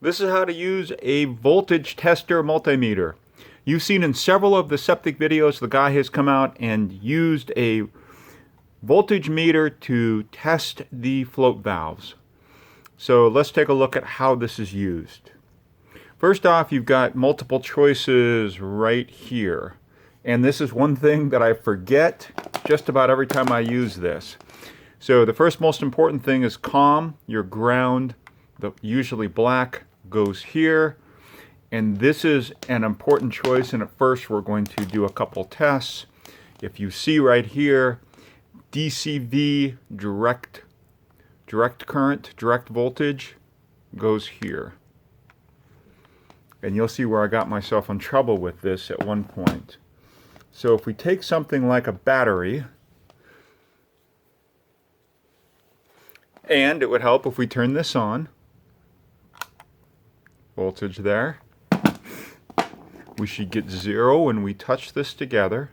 This is how to use a voltage tester multimeter. You've seen in several of the septic videos the guy has come out and used a voltage meter to test the float valves. So let's take a look at how this is used. First off, you've got multiple choices right here. And this is one thing that I forget just about every time I use this. So the first most important thing is COM, your ground, usually black, goes here. And this is an important choice, and at first we're going to do a couple tests. If you see right here, DCV, direct current, direct voltage, goes here. And you'll see where I got myself in trouble with this at one point. So if we take something like a battery, and it would help if we turn this on, voltage there. We should get 0 when we touch this together.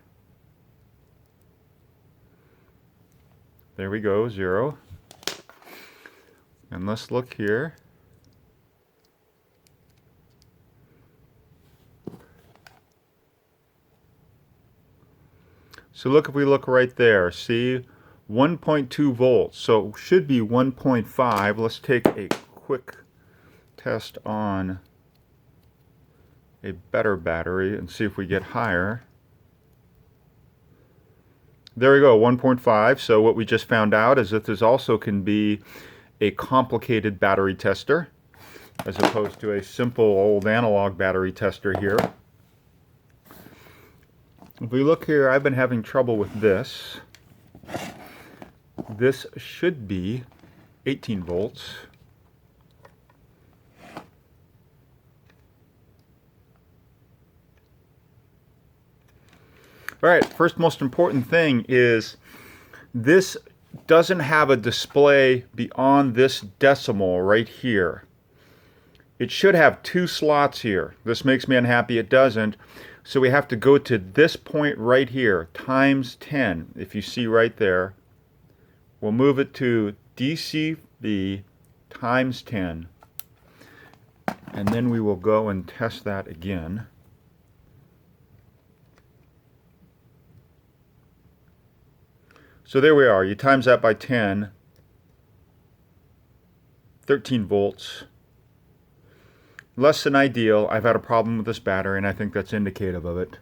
There we go, 0. And let's look here. So look, if we look right there, see 1.2 volts, so it should be 1.5. Let's take a quick test on a better battery and see if we get higher. There we go, 1.5. So what we just found out is that this also can be a complicated battery tester as opposed to a simple old analog battery tester here. If we look here, I've been having trouble with this. This should be 18 volts. All right, first most important thing is this doesn't have a display beyond this decimal right here. It should have 2 slots here. This makes me unhappy it doesn't. So we have to go to this point right here, times 10. If you see right there, we'll move it to DCV times 10. And then we will go and test that again. So there we are. You times that by 10, 13 volts. Less than ideal. I've had a problem with this battery, and I think that's indicative of it.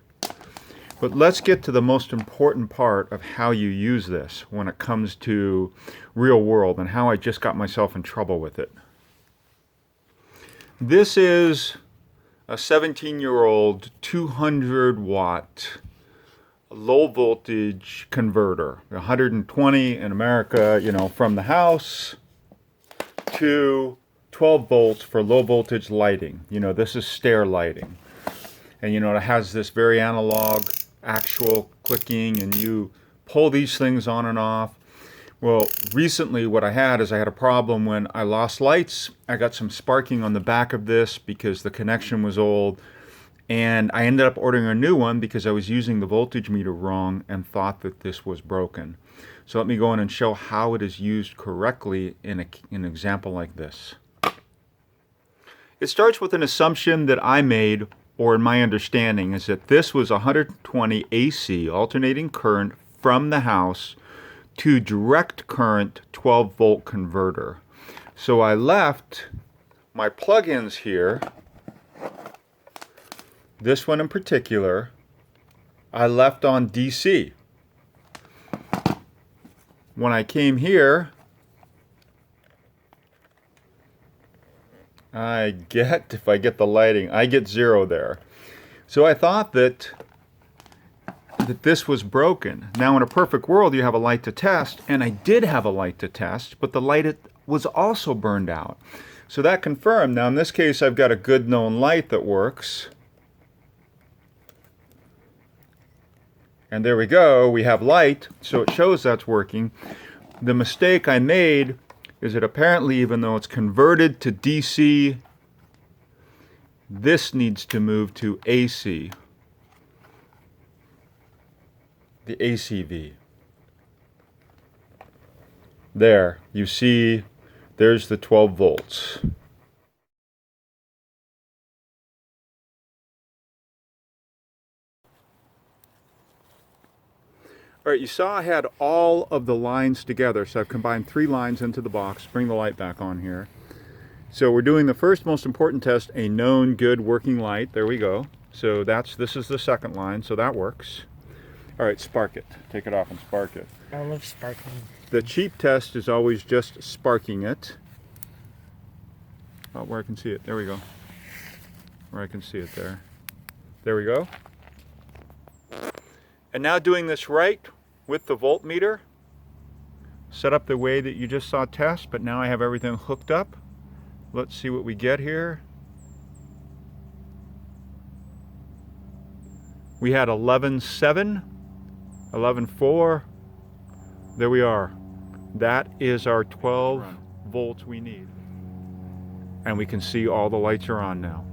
But let's get to the most important part of how you use this when it comes to real world and how I just got myself in trouble with it. This is a 17-year-old 200-watt low voltage converter, 120 in America, you know, from the house to 12 volts for low voltage lighting. You know, this is stair lighting. And you know, it has this very analog actual clicking, and you pull these things on and off. Well, recently what I had is I had a problem when I lost lights. I got some sparking on the back of this because the connection was old. And I ended up ordering a new one because I was using the voltage meter wrong and thought that this was broken. So let me go in and show how it is used correctly in an example like this. It starts with an assumption that I made, or in my understanding, is that this was 120 AC, alternating current from the house, to direct current 12 volt converter. So I left my plug-ins here. This one in particular, I left on DC. When I came here, if I get the lighting, I get 0 there. So I thought that this was broken. Now in a perfect world, you have a light to test, and I did have a light to test, but the light was also burned out. So that confirmed. Now in this case, I've got a good known light that works. And there we go, we have light, so it shows that's working. The mistake I made is that apparently, even though it's converted to DC, this needs to move to AC, the ACV. There, you see, there's the 12 volts. All right, you saw I had all of the lines together, so I've combined 3 lines into the box. Bring the light back on here. So we're doing the first most important test, a known good working light. There we go. So this is the second line, so that works. All right, spark it. Take it off and spark it. I love sparkling. The cheap test is always just sparking it. Oh, where I can see it. There we go. Where I can see it there. There we go. And now doing this right with the voltmeter. Set up the way that you just saw test, but now I have everything hooked up. Let's see what we get here. We had 11.7, 11.4. There we are. That is our 12 volts we need. And we can see all the lights are on now.